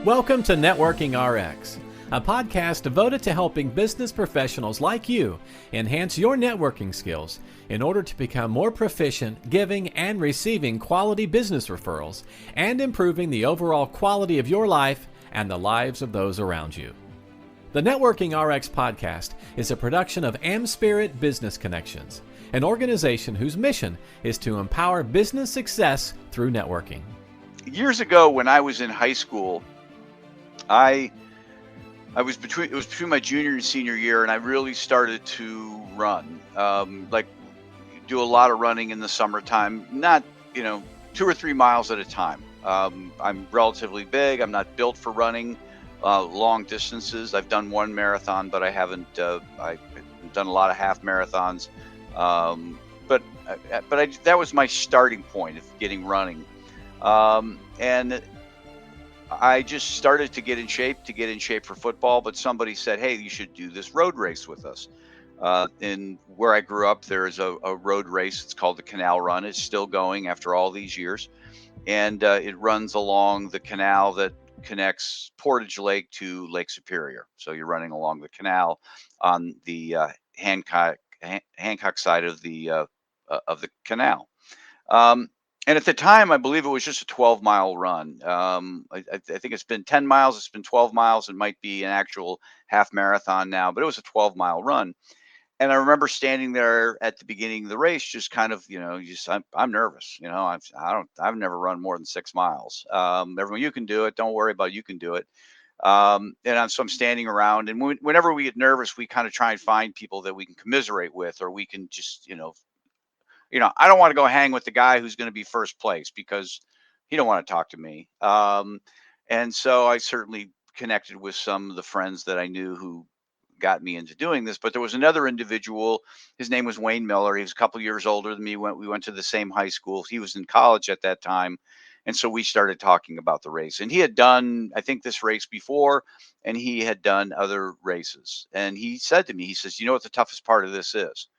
Welcome to Networking RX, a podcast devoted to helping business professionals like you enhance your networking skills in order to become more proficient giving and receiving quality business referrals and improving the overall quality of your life and the lives of those around you. The Networking RX podcast is a production of AmSpirit Business Connections, an organization whose mission is to empower business success through networking. Years ago, when I was in high school, it was between my junior and senior year, and I really started to run, do a lot of running in the summertime, not, 2 or 3 miles at a time. I'm relatively big. I'm not built for running long distances. I've done one marathon, but I haven't, I've done a lot of half marathons. But that was my starting point of getting running. And I just started to get in shape for football, but somebody said, hey, you should do this road race with us. In where I grew up, there is a road race. It's called the Canal Run. It's still going after all these years. And it runs along the canal that connects Portage Lake to Lake Superior. So you're running along the canal on the Hancock side of the canal. And at the time, I believe it was just a 12-mile run. I think it's been 10 miles. It's been 12 miles. It might be an actual half marathon now, but it was a 12-mile run. And I remember standing there at the beginning of the race, just kind of, I'm nervous. I've never run more than 6 miles. Everyone, you can do it. Don't worry about it. You can do it. So I'm standing around, and whenever we get nervous, we kind of try and find people that we can commiserate with, or we can just, I don't want to go hang with the guy who's going to be first place because he don't want to talk to me. And so I certainly connected with some of the friends that I knew who got me into doing this. But there was another individual. His name was Wayne Miller. He was a couple years older than me. We went to the same high school. He was in college at that time. And so we started talking about the race. And he had done, I think, this race before, and he had done other races. And he said to me, he says, you know what the toughest part of this is?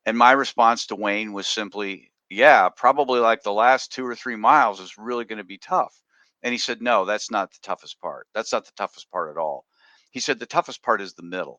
And my response to Wayne was simply, yeah, probably like the last 2 or 3 miles is really going to be tough. And he said, no, that's not the toughest part. That's not the toughest part at all. He said, the toughest part is the middle.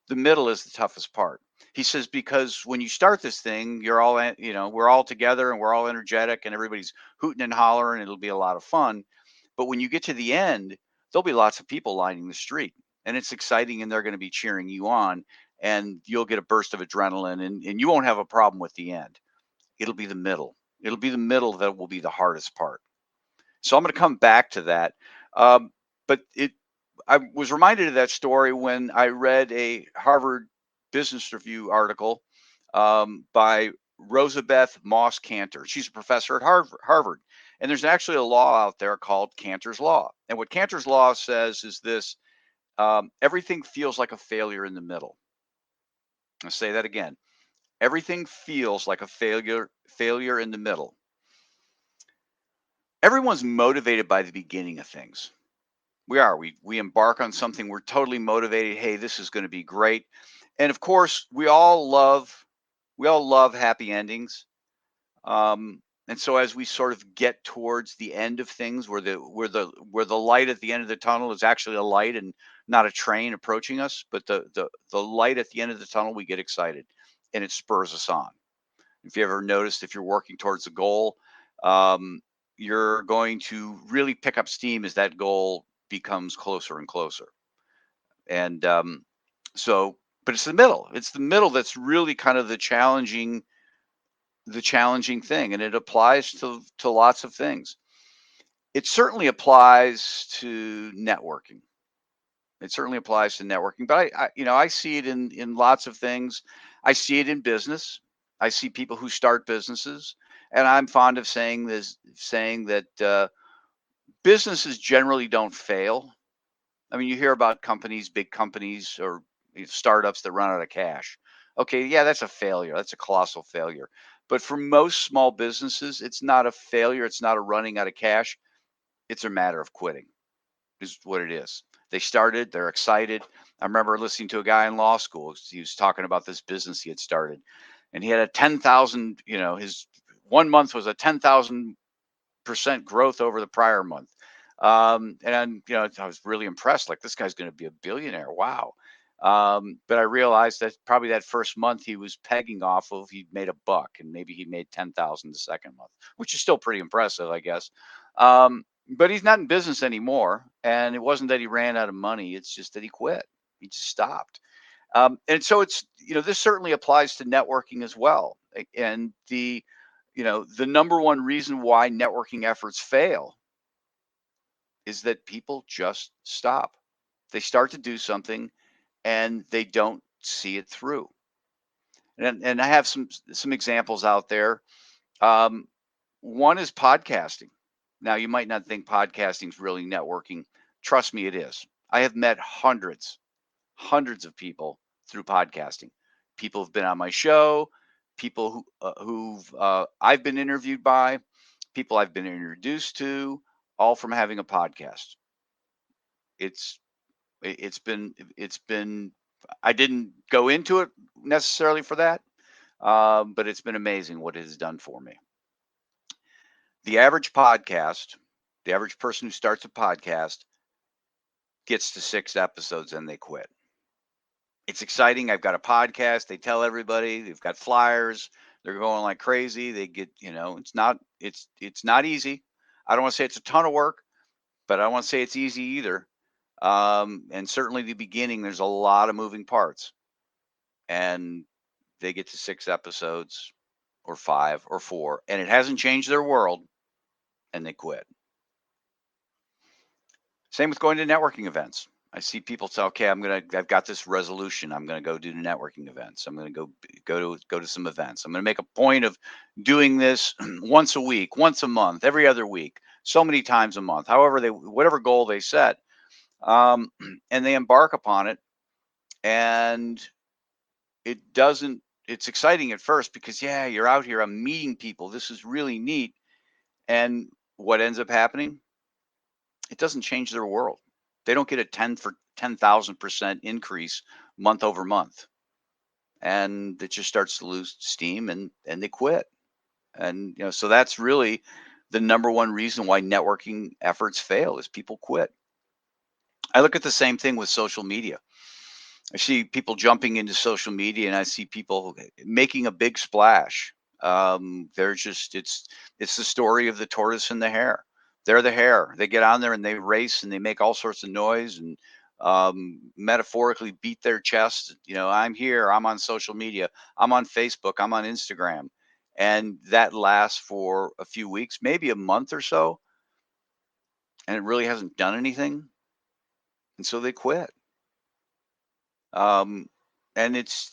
The middle is the toughest part. He says, because when you start this thing, we're all together and we're all energetic and everybody's hooting and hollering. It'll be a lot of fun. But when you get to the end, there'll be lots of people lining the street, and it's exciting, and they're going to be cheering you on. And you'll get a burst of adrenaline, and you won't have a problem with the end. It'll be the middle. It'll be the middle that will be the hardest part. So I'm going to come back to that. But I was reminded of that story when I read a Harvard Business Review article by Rosabeth Moss Cantor. She's a professor at Harvard. And there's actually a law out there called Cantor's Law. And what Cantor's Law says is this: everything feels like a failure in the middle. I'll say that again. Everything feels like a failure in the middle. Everyone's motivated by the beginning of things. We embark on something. We're totally motivated. Hey, this is going to be great. And of course, we all love happy endings. And so as we sort of get towards the end of things, where the light at the end of the tunnel is actually a light and not a train approaching us, but the light at the end of the tunnel, we get excited, and it spurs us on. If you ever noticed, if you're working towards a goal, you're going to really pick up steam as that goal becomes closer and closer. And but it's the middle. It's the middle that's really kind of the challenging thing, and it applies to lots of things. It certainly applies to networking. But I see it in lots of things. I see it in business. I see people who start businesses, and I'm fond of saying that businesses generally don't fail. I mean, you hear about big companies, or startups that run out of cash. Okay, yeah, that's a failure. That's a colossal failure. But for most small businesses, it's not a failure. It's not a running out of cash. It's a matter of quitting, is what it is. They started, they're excited. I remember listening to a guy in law school. He was talking about this business he had started, and he had a 10,000, his 1 month was a 10,000% growth over the prior month. And I was really impressed. Like, this guy's going to be a billionaire. Wow. But I realized that probably that first month he was pegging off of, he made $1 and maybe he made 10,000 the second month, which is still pretty impressive, I guess. But he's not in business anymore. And it wasn't that he ran out of money. It's just that he quit. He just stopped. And so it's, this certainly applies to networking as well. And the number one reason why networking efforts fail is that people just stop. They start to do something and they don't see it through. And I have some examples out there. One is podcasting. Now, you might not think podcasting is really networking. Trust me, it is. I have met hundreds of people through podcasting. People have been on my show, people who've I've been interviewed by, people I've been introduced to, all from having a podcast. It's been I didn't go into it necessarily for that, but it's been amazing what it has done for me. The average person who starts a podcast gets to 6 episodes and they quit. It's exciting. I've got a podcast. They tell everybody. They've got flyers. They're going like crazy. They get, it's not easy. I don't want to say it's a ton of work, but I don't want to say it's easy either. And certainly the beginning, there's a lot of moving parts, and they get to 6 episodes or 5 or 4, and it hasn't changed their world, and they quit. Same with going to networking events. I see people say, okay, I've got this resolution. I'm going to go do networking events. I'm going to go to some events. I'm going to make a point of doing this once a week, once a month, every other week, so many times a month, whatever goal they set. And they embark upon it, and it's exciting at first because, yeah, you're out here, I'm meeting people. This is really neat. And what ends up happening? It doesn't change their world. They don't get a 10,000% increase month over month. And it just starts to lose steam and they quit. And, so that's really the number one reason why networking efforts fail is people quit. I look at the same thing with social media. I see people jumping into social media and I see people making a big splash. It's the story of the tortoise and the hare. They're the hare. They get on there and they race and they make all sorts of noise and metaphorically beat their chest. I'm here. I'm on social media. I'm on Facebook. I'm on Instagram. And that lasts for a few weeks, maybe a month or so. And it really hasn't done anything. And so they quit. And it's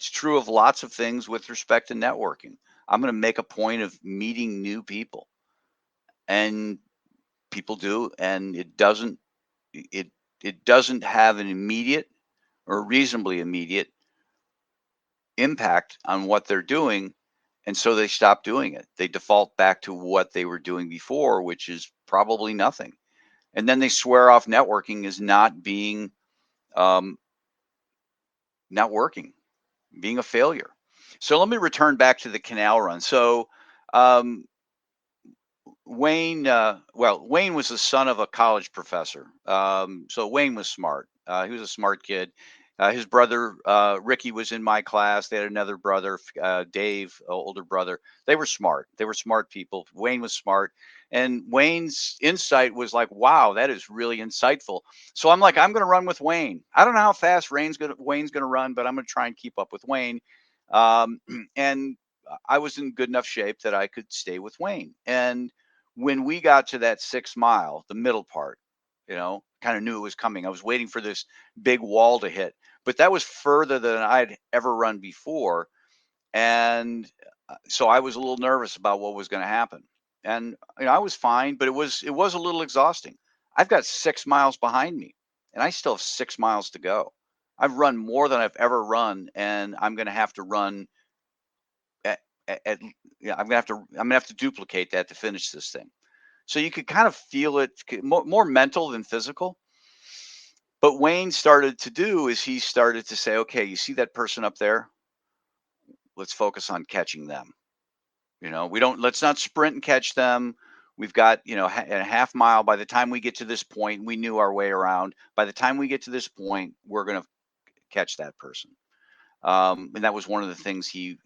true of lots of things with respect to networking. I'm going to make a point of meeting new people. And people do, and it doesn't have an immediate or reasonably immediate impact on what they're doing, and so they stop doing it. They default back to what they were doing before, which is probably nothing. And then they swear off networking as not being not working, being a failure. So let me return back to the canal run. So Wayne was the son of a college professor. So Wayne was smart. He was a smart kid. His brother, Ricky, was in my class. They had another brother, Dave, older brother. They were smart. They were smart people. Wayne was smart. And Wayne's insight was like, wow, that is really insightful. So I'm like, I'm going to run with Wayne. I don't know how fast Wayne's going to run, but I'm going to try and keep up with Wayne. And I was in good enough shape that I could stay with Wayne. And when we got to that 6 mile, the middle part, kind of knew it was coming. I was waiting for this big wall to hit, but that was further than I'd ever run before. And so I was a little nervous about what was going to happen. And I was fine, but it was a little exhausting. I've got 6 miles behind me and I still have 6 miles to go. I've run more than I've ever run, and I'm going to have to run I'm going to have to duplicate that to finish this thing. So you could kind of feel it, more mental than physical. But Wayne started to do is he started to say, okay, you see that person up there? Let's focus on catching them. Let's not sprint and catch them. We've got, a half mile. By the time we get to this point, we knew our way around. By the time we get to this point, we're going to catch that person. And that was one of the things he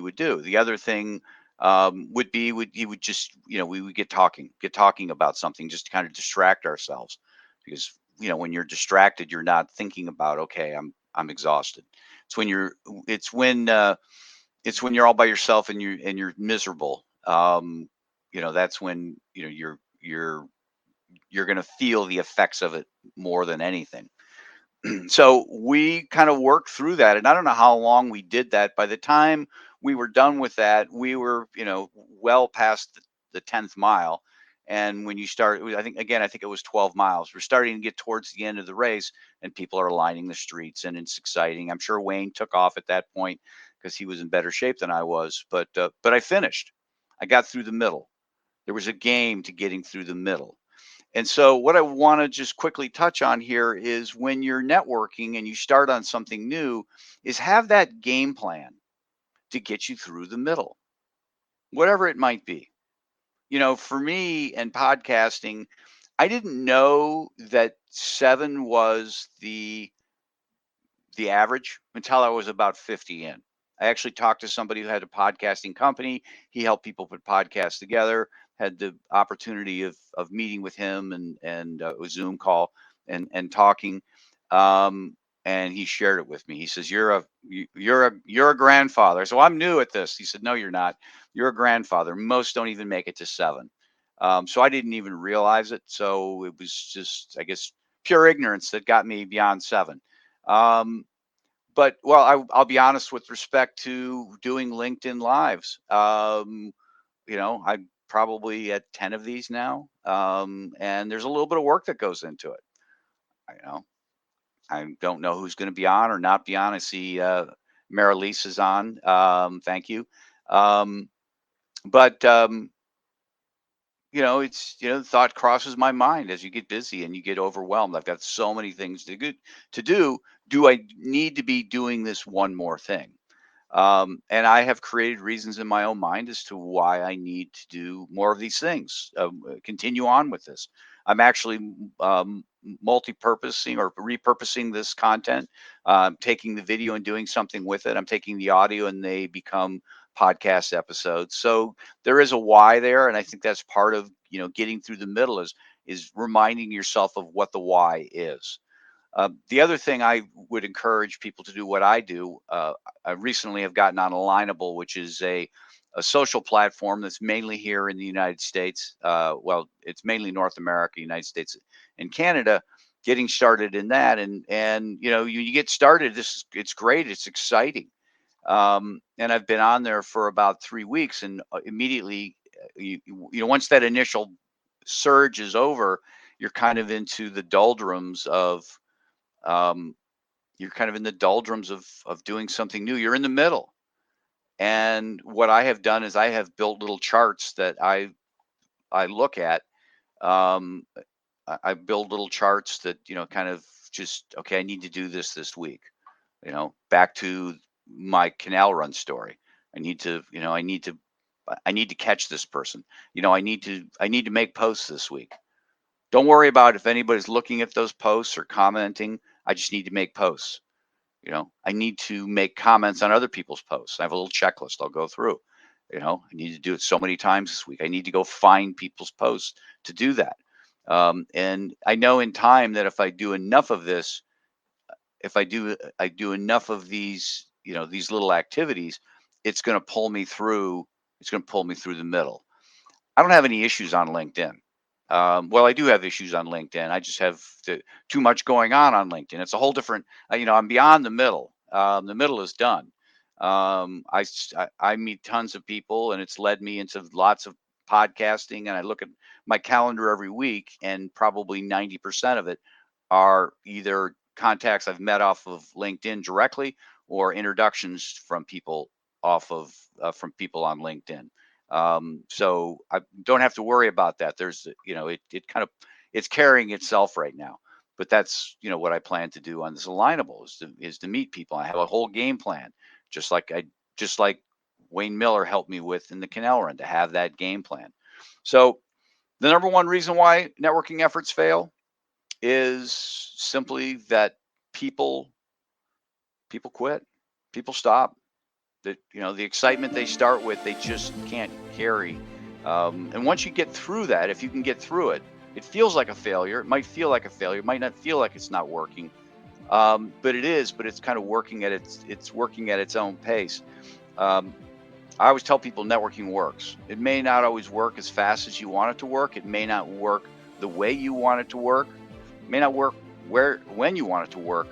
would do. The other thing he would just, we would get talking about something just to kind of distract ourselves, because when you're distracted, you're not thinking about, okay, I'm exhausted. It's when you're it's when you're all by yourself and you're miserable. That's when you're going to feel the effects of it more than anything. So we kind of worked through that, and I don't know how long we did that. By the time we were done with that, we were, well past the 10th mile. And when you start, I think it was 12 miles. We're starting to get towards the end of the race, and people are lining the streets, and it's exciting. I'm sure Wayne took off at that point because he was in better shape than I was. But I finished. I got through the middle. There was a game to getting through the middle. And so what I want to just quickly touch on here is, when you're networking and you start on something new, is have that game plan to get you through the middle, whatever it might be. For me and podcasting, I didn't know that 7 was the average until I was about 50 in. I actually talked to somebody who had a podcasting company. He helped people put podcasts together. Had the opportunity of meeting with him and a Zoom call and talking. And he shared it with me. He says, you're a grandfather. So I'm new at this. He said, no, you're not. You're a grandfather. Most don't even make it to 7. So I didn't even realize it. So it was just, I guess, pure ignorance that got me beyond 7. But I'll be honest with respect to doing LinkedIn lives. I'm probably at 10 of these now, and there's a little bit of work that goes into it. I don't know who's going to be on or not be on. I see Marilise is on. Thank you. But it's, thought crosses my mind as you get busy and you get overwhelmed. I've got so many things to do. Do I need to be doing this one more thing? And I have created reasons in my own mind as to why I need to do more of these things, continue on with this. I'm actually multi-purposing or repurposing this content, taking the video and doing something with it. I'm taking the audio and they become podcast episodes. So there is a why there. And I think that's part of, getting through the middle is reminding yourself of what the why is. The other thing I would encourage people to do what I do, I recently have gotten on Alignable, which is a social platform that's mainly here in the United States. It's mainly North America, United States, and Canada. Getting started in that, and you get started. It's great. It's exciting. And I've been on there for about 3 weeks, and immediately, once that initial surge is over, you're kind of into the doldrums of you're kind of in the doldrums of doing something new. You're in the middle. And what I have done is I have built little charts that I look at. I build little charts that, kind of just, okay, I need to do this week. Back to my canal run story. I need to catch this person. I need to make posts this week. Don't worry about if anybody's looking at those posts or commenting. I just need to make posts. I need to make comments on other people's posts. I have a little checklist I'll go through. I need to do it so many times this week. I need to go find people's posts to do that. And I know in time that if I do enough of this, I do enough of these, these little activities, it's going to pull me through. It's going to pull me through the middle. I don't have any issues on LinkedIn. I do have issues on LinkedIn. I just have too much going on LinkedIn. It's a whole different, I'm beyond the middle. The middle is done. I meet tons of people, and it's led me into lots of podcasting. And I look at my calendar every week, and probably 90% of it are either contacts I've met off of LinkedIn directly, or introductions from people from people on LinkedIn. So I don't have to worry about that. There's, it's carrying itself right now. But that's, what I plan to do on this Alignable is to meet people. I have a whole game plan, just like Wayne Miller helped me with in the canal run, to have that game plan. So the number one reason why networking efforts fail is simply that people quit, people stop. That the excitement they start with, they just can't carry. And once you get through that, if you can get through it, it feels like a failure. It might feel like a failure. It might not feel like it's not working, but it is. But it's kind of working at its own pace. I always tell people networking works. It may not always work as fast as you want it to work. It may not work the way you want it to work. It may not work when you want it to work,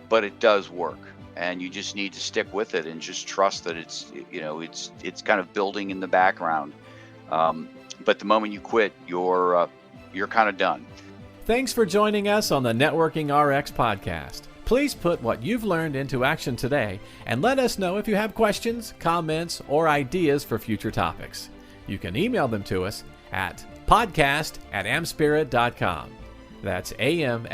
but it does work. And you just need to stick with it and just trust that it's kind of building in the background. But the moment you quit, you're kind of done. Thanks for joining us on the Networking RX podcast. Please put what you've learned into action today and let us know if you have questions, comments, or ideas for future topics. You can email them to us at podcast@amspirit.com. That's AmSpirit.com.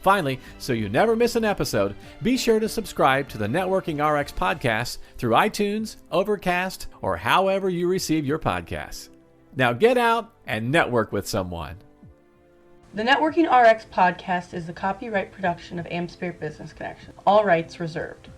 Finally, so you never miss an episode, be sure to subscribe to the Networking RX podcast through iTunes, Overcast, or however you receive your podcasts. Now get out and network with someone. The Networking RX podcast is the copyright production of AmSpirit Business Connection. All rights reserved.